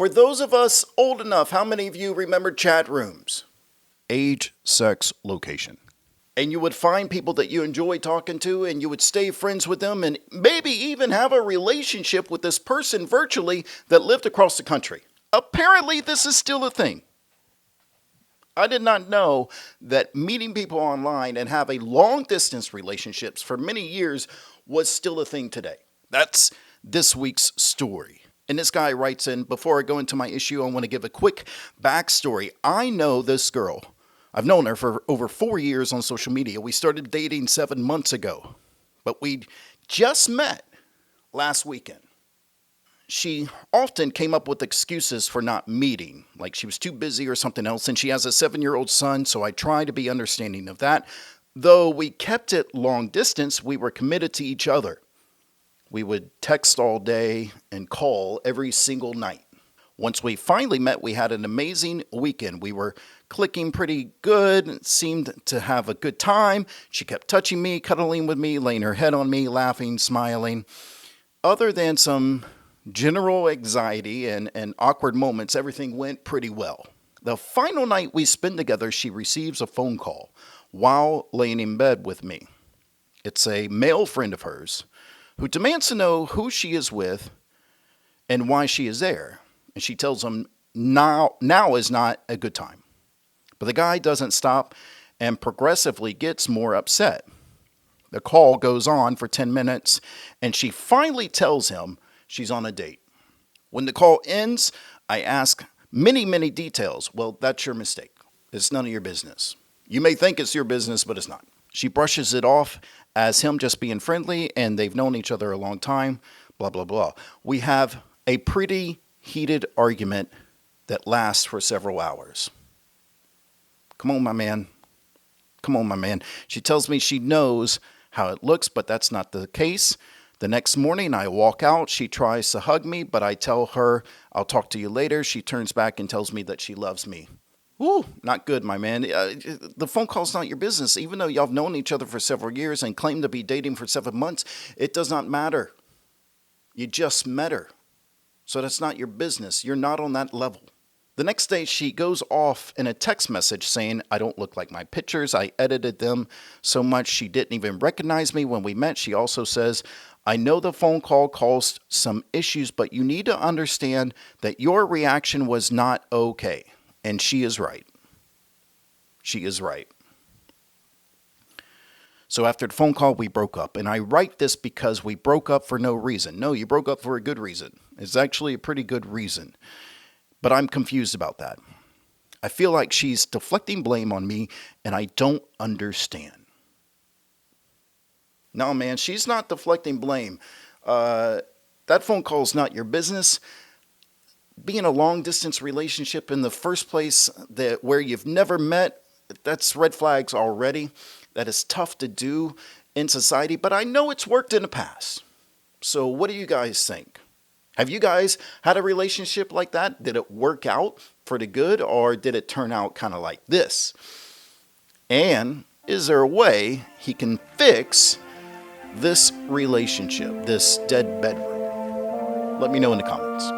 For those of us old enough, how many of you remember chat rooms? Age, sex, location. And you would find people that you enjoy talking to, and you would stay friends with them, and maybe even have a relationship with this person virtually that lived across the country. Apparently, this is still a thing. I did not know that meeting people online and having long distance relationships for many years was still a thing today. That's this week's story. And this guy writes in, before I go into my issue, I want to give a quick backstory. I know this girl. I've known her for over 4 years on social media. We started dating 7 months ago, but we just met last weekend. She often came up with excuses for not meeting, like she was too busy or something else, and she has a 7-year-old son, so I try to be understanding of that. Though we kept it long distance, we were committed to each other. We would text all day and call every single night. Once we finally met, we had an amazing weekend. We were clicking pretty good, seemed to have a good time. She kept touching me, cuddling with me, laying her head on me, laughing, smiling. Other than some general anxiety and awkward moments, everything went pretty well. The final night we spend together, she receives a phone call while laying in bed with me. It's a male friend of hers who demands to know who she is with and why she is there. And she tells him now is not a good time. But the guy doesn't stop and progressively gets more upset. The call goes on for 10 minutes, and she finally tells him she's on a date. When the call ends, I ask many details. Well, that's your mistake. It's none of your business. You may think it's your business, but it's not. She brushes it off as him just being friendly, and they've known each other a long time, blah, blah, blah. We have a pretty heated argument that lasts for several hours. Come on, my man. Come on, my man. She tells me she knows how it looks, but that's not the case. The next morning, I walk out. She tries to hug me, but I tell her, I'll talk to you later. She turns back and tells me that she loves me. Ooh, not good, my man. The phone call's not your business. Even though y'all have known each other for several years and claim to be dating for 7 months, it does not matter. You just met her. So that's not your business. You're not on that level. The next day, she goes off in a text message saying, I don't look like my pictures. I edited them so much she didn't even recognize me when we met. She also says, I know the phone call caused some issues, but you need to understand that your reaction was not okay. And she is right. She is right. So after the phone call, we broke up. And I write this because we broke up for no reason. No, you broke up for a good reason. It's actually a pretty good reason. But I'm confused about that. I feel like she's deflecting blame on me, and I don't understand. No, man, she's not deflecting blame. That phone call is not your business. Being a long-distance relationship in the first place where you've never met, that's red flags already. That is tough to do in society, but I know it's worked in the past. So what do you guys think? Have you guys had a relationship like that? Did it work out for the good, or did it turn out kind of like this? And is there a way he can fix this relationship, this dead bedroom? Let me know in the comments.